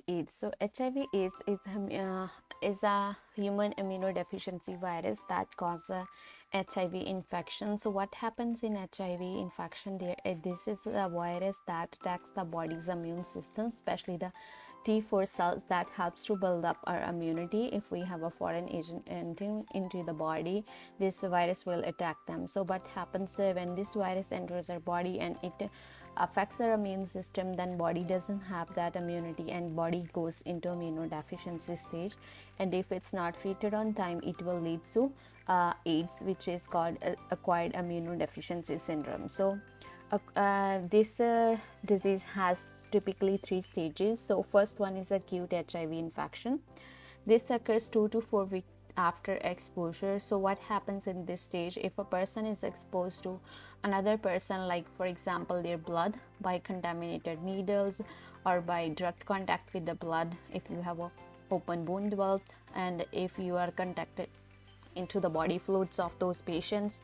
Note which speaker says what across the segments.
Speaker 1: AIDS. So HIV AIDS is a human immunodeficiency virus that causes HIV infection. So what happens in HIV infection? This is a virus that attacks the body's immune system, especially the T4 cells that helps to build up our immunity. If we have a foreign agent entering into the body, this virus will attack them. So what happens when this virus enters our body and it affects our immune system, then body doesn't have that immunity and body goes into immunodeficiency stage, and if it's not treated on time, it will lead to AIDS, which is called acquired immunodeficiency syndrome. So this disease has typically 3 stages. So first one is acute HIV infection. This occurs 2 to 4 weeks after exposure. So what happens in this stage? If a person is exposed to another person, like for example their blood, by contaminated needles or by direct contact with the blood, if you have a open wound developed, and if you are contacted into the body fluids of those patients,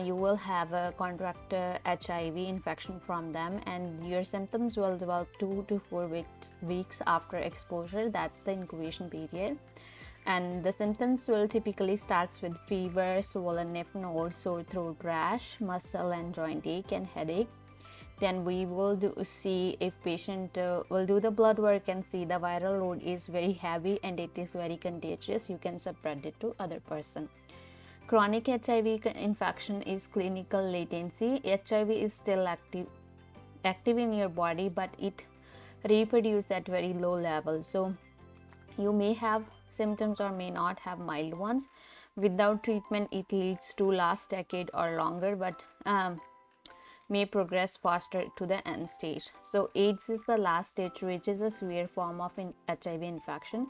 Speaker 1: you will have a contract HIV infection from them, and your symptoms will develop 2 to 4 weeks after exposure. That's the incubation period, and the symptoms will typically start with fever, swollen lymph nodes, sore throat, rash, muscle and joint ache, and headache. Then we will see if patient will do the blood work and see the viral load is very heavy and it is very contagious. You can spread it to other person. Chronic HIV infection is clinical latency. HIV is still active in your body, but it reproduces at very low levels. So you may have symptoms or may not have mild ones. Without treatment, it leads to last decade or longer, but may progress faster to the end stage. So AIDS is the last stage, which is a severe form of HIV infection.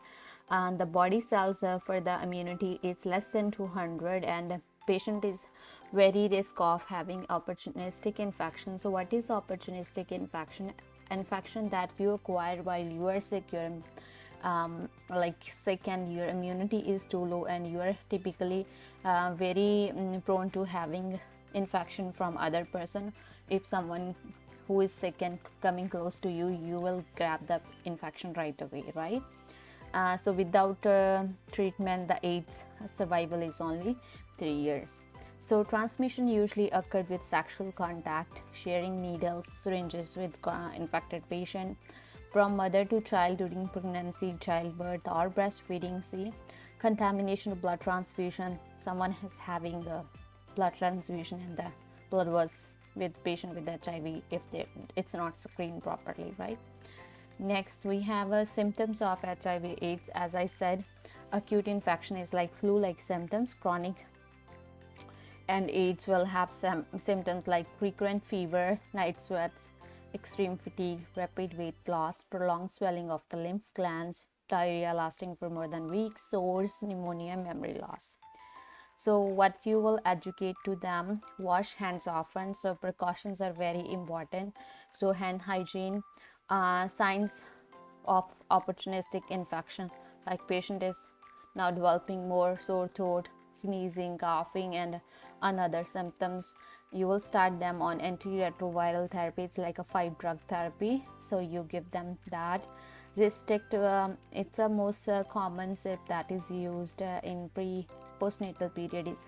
Speaker 1: And the body cells for the immunity is less than 200, and patient is very risk of having opportunistic infection. So what is opportunistic infection? Infection that you acquire while you are sick, you're like sick and your immunity is too low, and you are typically very prone to having infection from other person. If someone who is sick and coming close to you, you will grab the infection right away, right? So without treatment, the AIDS survival is only 3 years. So transmission usually occurred with sexual contact, sharing needles, syringes with infected patient, from mother to child during pregnancy, childbirth, or breastfeeding. See, contamination of blood transfusion. Someone is having a blood transfusion and the blood was with patient with HIV if it's not screened properly, right? Next, we have symptoms of HIV AIDS. As I said, acute infection is like flu-like symptoms. Chronic and AIDS will have some symptoms like frequent fever, night sweats, extreme fatigue, rapid weight loss, prolonged swelling of the lymph glands, diarrhea lasting for more than weeks, sores, pneumonia, memory loss. So what you will educate to them: wash hands often. So precautions are very important. So hand hygiene, signs of opportunistic infection, like patient is now developing more sore throat, sneezing, coughing, and another symptoms. You will start them on antiretroviral therapy. It's like a 5-drug therapy, so you give them that. Restrict, it's a most common syrup that is used in postnatal period is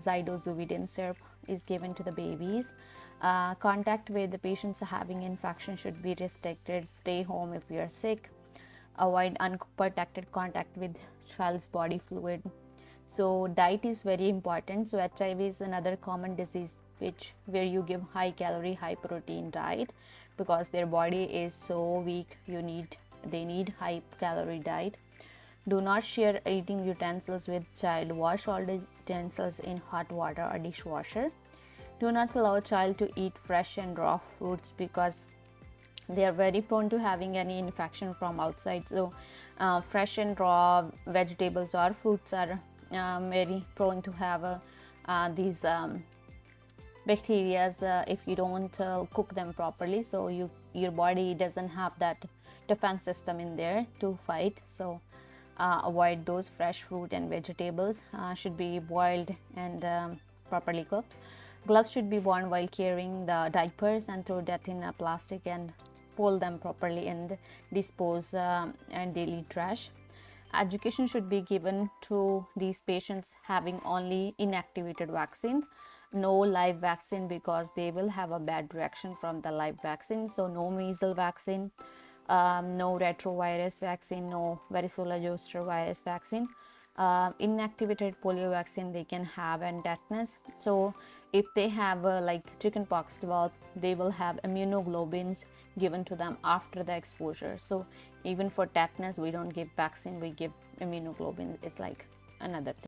Speaker 1: zidosuvudin syrup is given to the babies. Contact with the patients having infection should be restricted. Stay home if you are sick. Avoid unprotected contact with child's body fluid. So diet is very important. So HIV is another common disease where you give high calorie, high protein diet, because their body is so weak. They need high calorie diet. Do not share eating utensils with child. Wash all the utensils in hot water or dishwasher. Do not allow child to eat fresh and raw fruits, because they are very prone to having any infection from outside. So fresh and raw vegetables or fruits are very prone to have these bacteria if you don't cook them properly. So your body doesn't have that defense system in there to fight. So avoid those. Fresh fruit and vegetables should be boiled and properly cooked. Gloves should be worn while carrying the diapers, and throw that in a plastic and pull them properly and dispose and daily trash. Education should be given to these patients having only inactivated vaccine, no live vaccine, because they will have a bad reaction from the live vaccine. So no measles vaccine, no retrovirus vaccine, no varicella zoster virus vaccine. Inactivated polio vaccine they can have, and tetanus. So if they have like chickenpox develop, they will have immunoglobulins given to them after the exposure. So even for tetanus we don't give vaccine, we give immunoglobulin. It's like another thing.